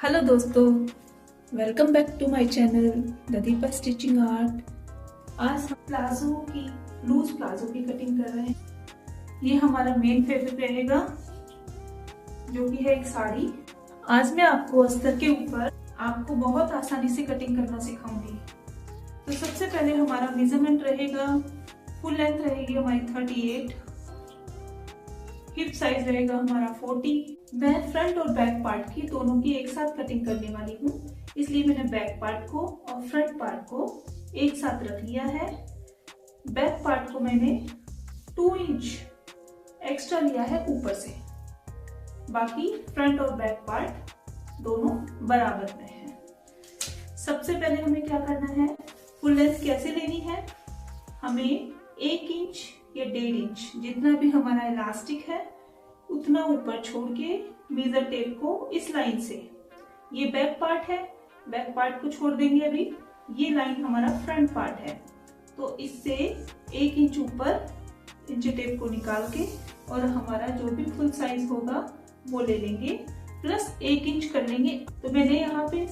Hello दोस्तों, welcome back to my channel the Deepa stitching art. आज हम लूज प्लाजो की कटिंग कर रहे हैं। ये हमारा मेन फैब्रिक रहेगा जो कि है एक साड़ी। आज मैं आपको अस्तर के ऊपर आपको बहुत आसानी से कटिंग करना सिखाऊंगी। तो सबसे पहले हमारा मेजरमेंट रहेगा, फुल लेंथ रहेगी हमारी 38, हिप साइज रहेगा हमारा 40। मैं फ्रंट और बैक पार्ट की दोनों की एक साथ कटिंग करने वाली हूँ, इसलिए मैंने बैक पार्ट को और फ्रंट पार्ट को एक साथ रख लिया है। बैक पार्ट को मैंने 2 इंच एक्स्ट्रा लिया है ऊपर से, बाकी फ्रंट और बैक पार्ट दोनों बराबर में है। सबसे पहले हमें क्या करना है, फुल लेंथ कैसे लेनी है, हमें 1 इंच या 1.5 इंच जितना भी हमारा इलास्टिक है उतना ऊपर छोड़ के मेजर टेप को इस लाइन से, ये बैक पार्ट है, बैक पार्ट को छोड़ देंगे अभी। ये लाइन हमारा फ्रंट पार्ट है, तो इससे 1 इंच ऊपर इंच टेप को निकाल के और हमारा जो भी फुल साइज होगा वो ले लेंगे, प्लस 1 इंच कर लेंगे। तो मैंने यहाँ पे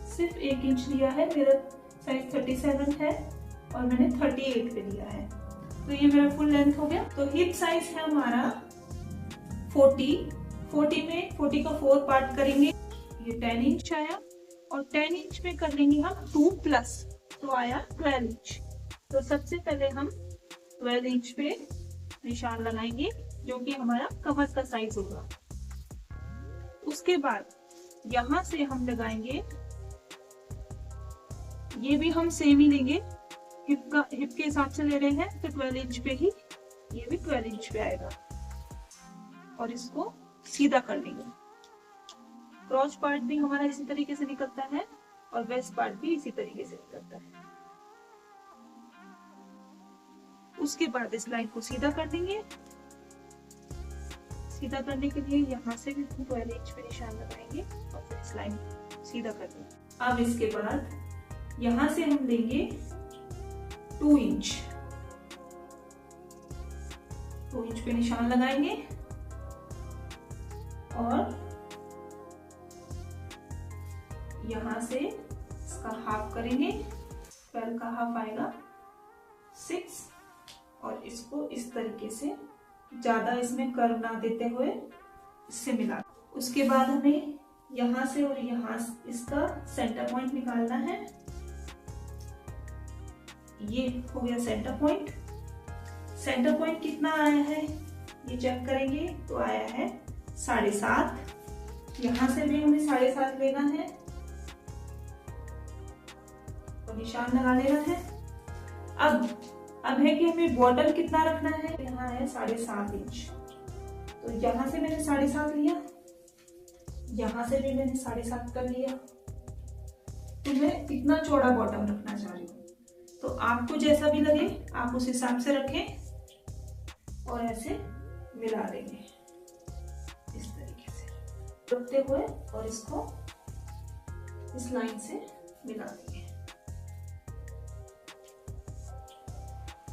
सिर्फ 1 इंच लिया है, मेरा साइज 37 है और मैंने 38 पे लिया है, तो ये मेरा फुल लेंथ हो गया। तो हिप साइज है हमारा 40 में 40 का 4 पार्ट करेंगे, ये 10 इंच आया और 10 इंच में कर लेंगे हम 2 प्लस, तो आया 12 इंच। तो सबसे पहले हम 12 इंच पे निशान लगाएंगे जो कि हमारा कमर का साइज होगा। उसके बाद यहां से हम लगाएंगे, ये भी हम सेम ही लेंगे, हिप के हिसाब से ले रहे हैं तो 12 इंच पे ही ये भी 12 इंच पे आएगा और इसको सीधा कर लेंगे। क्रॉच पार्ट भी हमारा इसी तरीके से निकलता है और वेस्ट पार्ट भी इसी तरीके से निकलता है। उसके बाद इस लाइन को सीधा कर देंगे। सीधा करने के लिए यहाँ से भी 12 इंच पे निशान लगाएंगे और फिर इस लाइन को सीधा कर देंगे। अब इसके बाद यहाँ से हम लेंगे 2 इंच, 2 इंच पे निशान लगाएंगे और यहां से इसका हाफ करेंगे, 12 का हाफ आएगा 6 और इसको इस तरीके से ज्यादा इसमें कर्व ना देते हुए इससे मिला। उसके बाद हमें यहां से और यहां इसका सेंटर पॉइंट निकालना है। ये हो गया सेंटर पॉइंट। सेंटर पॉइंट कितना आया है ये चेक करेंगे, तो आया है 7.5। यहां से भी हमें 7.5 लेना है और निशान लगा लेना है। अब है कि हमें बॉर्डर कितना रखना है, यहाँ है 7.5 इंच, तो यहां से मैंने 7.5 लिया, यहां से भी मैंने 7.5 कर लिया। तो मैं इतना चौड़ा बॉटम रखना चाह रही हूँ, तो आपको जैसा भी लगे आप उस हिसाब से रखें और ऐसे मिला देंगे इस तरीके से रखते हुए और इसको इस लाइन से मिला देंगे।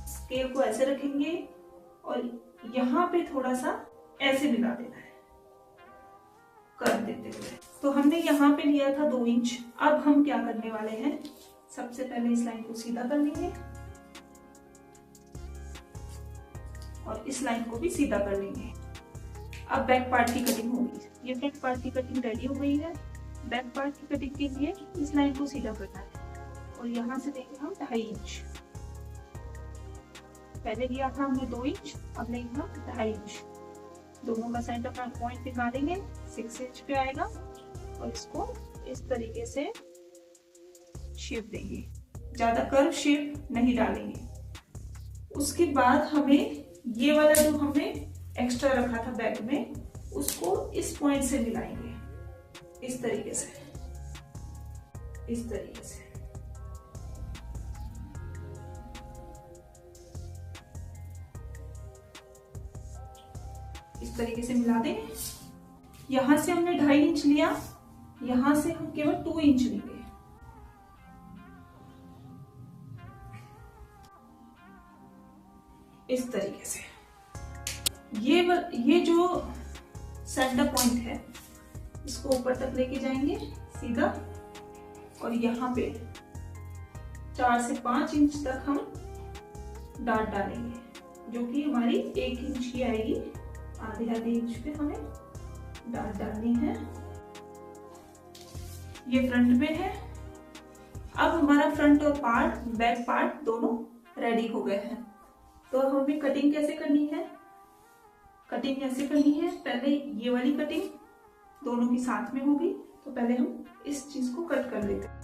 स्केल को ऐसे रखेंगे और यहाँ पे थोड़ा सा ऐसे मिला देना है कर देते हुए। तो हमने यहाँ पे लिया था 2 इंच। अब हम क्या करने वाले हैं, सबसे पहले इस लाइन को सीधा कर लेंगे और इस लाइन को भी सीधा कर लेंगे। अब बैक पार्ट की कटिंग होगी। ये फ्रंट पार्ट की कटिंग रेडी हो गई है। बैक पार्ट की कटिंग के लिए इस लाइन को सीधा करना है और यहाँ से देंगे हम 2.5 इंच। पहले लिया था हमने 2 इंच, अब लेंगे हम 2.5 इंच। दोनों का सेंटर पॉइंट निकालेंगे, 6 इंच पे आएगा और इसको इस तरीके से शेप देंगे, ज्यादा कर्व शेप नहीं डालेंगे। उसके बाद हमें ये वाला जो हमने एक्स्ट्रा रखा था बैक में, उसको इस पॉइंट से मिलाएंगे इस तरीके से, इस तरीके से। इस तरीके से मिला देंगे। यहां से हमने 2.5 इंच लिया, यहां से हम केवल 2 इंच लेंगे। इस तरीके से ये जो सेंटर पॉइंट है इसको ऊपर तक लेके जाएंगे सीधा, और यहाँ पे 4 से 5 इंच तक हम डाट डालेंगे, जो कि हमारी 1 इंच की आएगी। आधे इंच पे हमें डाट डालनी है। ये फ्रंट पे है। अब हमारा फ्रंट और बैक पार्ट दोनों रेडी हो गए हैं। तो अब हमें कटिंग कैसे करनी है? कटिंग कैसे करनी है, पहले ये वाली कटिंग दोनों की साथ में होगी, तो पहले हम इस चीज को कट कर लेते हैं।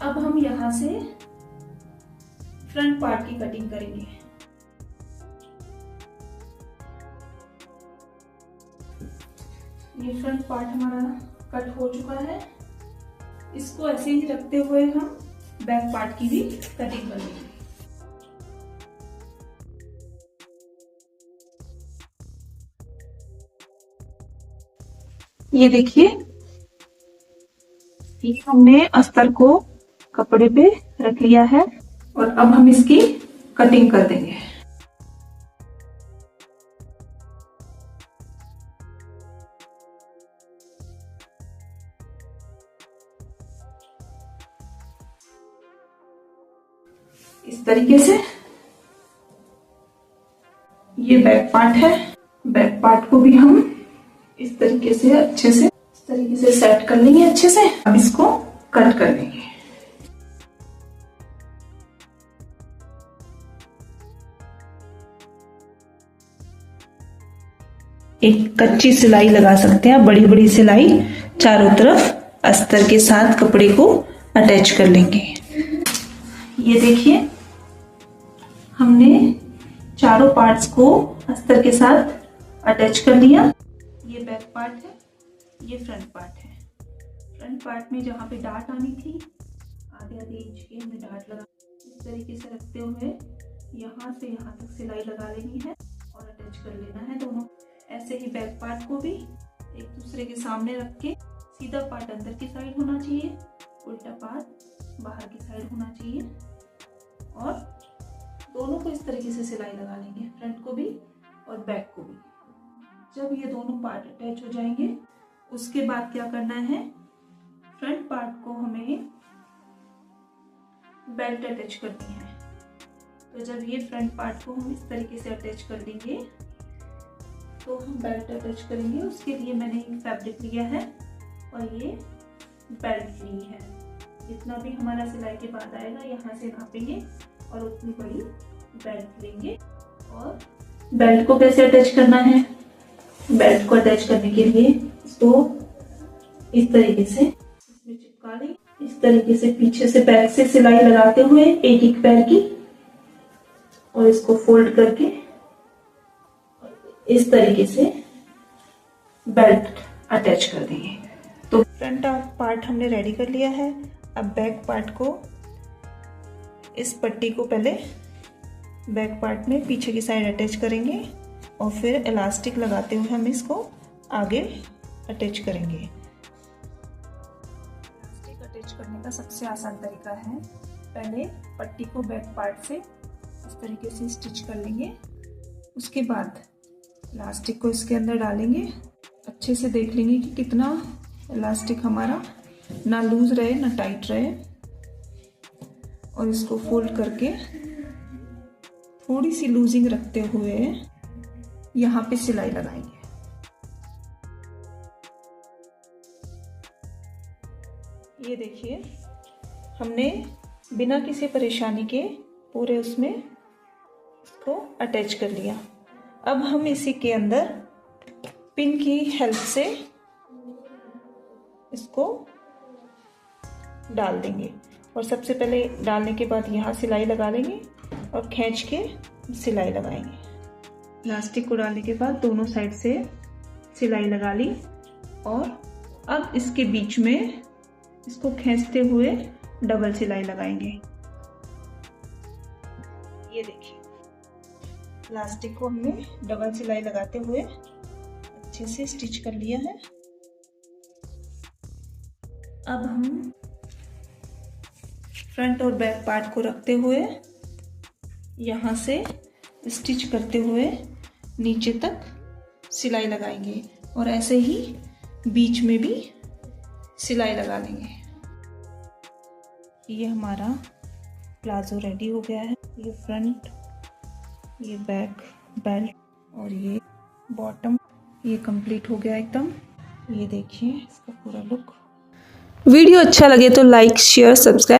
अब हम यहां से फ्रंट पार्ट की कटिंग करेंगे। ये फ्रंट पार्ट हमारा कट हो चुका है। इसको ऐसे ही रखते हुए हम बैक पार्ट की भी कटिंग कर लेंगे। ये देखिए, ये हमने अस्तर को कपड़े पे रख लिया है और अब हम इसकी कटिंग कर देंगे। इस तरीके से ये बैक पार्ट है। बैक पार्ट को भी हम इस तरीके से अच्छे से इस तरीके से सेट कर लेंगे अच्छे से। अब इसको कट कर लेंगे। एक कच्ची सिलाई लगा सकते हैं, बड़ी बड़ी सिलाई चारों तरफ अस्तर के साथ कपड़े को अटैच कर लेंगे। ये देखिए, हमने चारों पार्ट्स को अस्तर के साथ अटैच कर लिया। ये बैक पार्ट है, ये फ्रंट पार्ट है। फ्रंट पार्ट में जहाँ पे डाट आनी थी, आधे इंच की हमने डाट लगा। इस तरीके से रखते हुए यहाँ से यहाँ तक सिलाई लगा लेनी है और अटैच कर लेना है दोनों। ऐसे ही बैक पार्ट को भी एक दूसरे के सामने रख के सीधा पार्ट अंदर की साइड होना चाहिए, उल्टा पार्ट बाहर की साइड होना चाहिए, और दोनों को इस तरीके से सिलाई लगा लेंगे, फ्रंट को भी और बैक को भी। जब ये दोनों पार्ट अटैच हो जाएंगे, उसके बाद क्या करना है, फ्रंट पार्ट को हमें बेल्ट अटैच करनी है। तो जब ये फ्रंट पार्ट को हम इस तरीके से अटैच कर देंगे, तो हम बेल्ट अटैच करेंगे। उसके लिए मैंने एक फैब्रिक लिया है और ये बेल्ट ली है। जितना भी हमारा सिलाई के बाद आएगा, यहाँ से नापेंगे और उतनी बड़ी बेल्ट लेंगे। और बेल्ट को कैसे अटैच करना है, बेल्ट को अटैच करने के लिए इसको इस तरीके से इसमें चिपका लें। इस तरीके से पीछे से बैक से सिलाई लगाते हुए एक एक पैर की, और इसको फोल्ड करके इस तरीके से बेल्ट अटैच कर देंगे। तो फ्रंट पार्ट हमने रेडी कर लिया है। अब बैक पार्ट को, इस पट्टी को पहले बैक पार्ट में पीछे की साइड अटैच करेंगे और फिर इलास्टिक लगाते हुए हम इसको आगे अटैच करेंगे। इलास्टिक अटैच करने का सबसे आसान तरीका है, पहले पट्टी को बैक पार्ट से इस तरीके से स्टिच कर लेंगे। उसके बाद इलास्टिक को इसके अंदर डालेंगे। अच्छे से देख लेंगे कि कितना इलास्टिक हमारा ना लूज रहे ना टाइट रहे, और इसको फोल्ड करके थोड़ी सी लूजिंग रखते हुए यहाँ पे सिलाई लगाएंगे। ये देखिए, हमने बिना किसी परेशानी के पूरे उसमें इसको अटैच कर लिया। अब हम इसी के अंदर पिन की हेल्प से इसको डाल देंगे, और सबसे पहले डालने के बाद यहाँ सिलाई लगा लेंगे और खींच के सिलाई लगाएंगे। इलास्टिक को डालने के बाद दोनों साइड से सिलाई लगा ली, और अब इसके बीच में इसको खींचते हुए डबल सिलाई लगाएंगे। ये देखिए, इलास्टिक को हमने डबल सिलाई लगाते हुए अच्छे से स्टिच कर लिया है। अब हम फ्रंट और बैक पार्ट को रखते हुए यहाँ से स्टिच करते हुए नीचे तक सिलाई लगाएंगे और ऐसे ही बीच में भी सिलाई लगा लेंगे। ये हमारा प्लाजो रेडी हो गया है। ये फ्रंट, ये बैक बेल्ट और ये बॉटम, ये कंप्लीट हो गया एकदम। ये देखिए इसका पूरा लुक। वीडियो अच्छा लगे तो लाइक, शेयर, सब्सक्राइब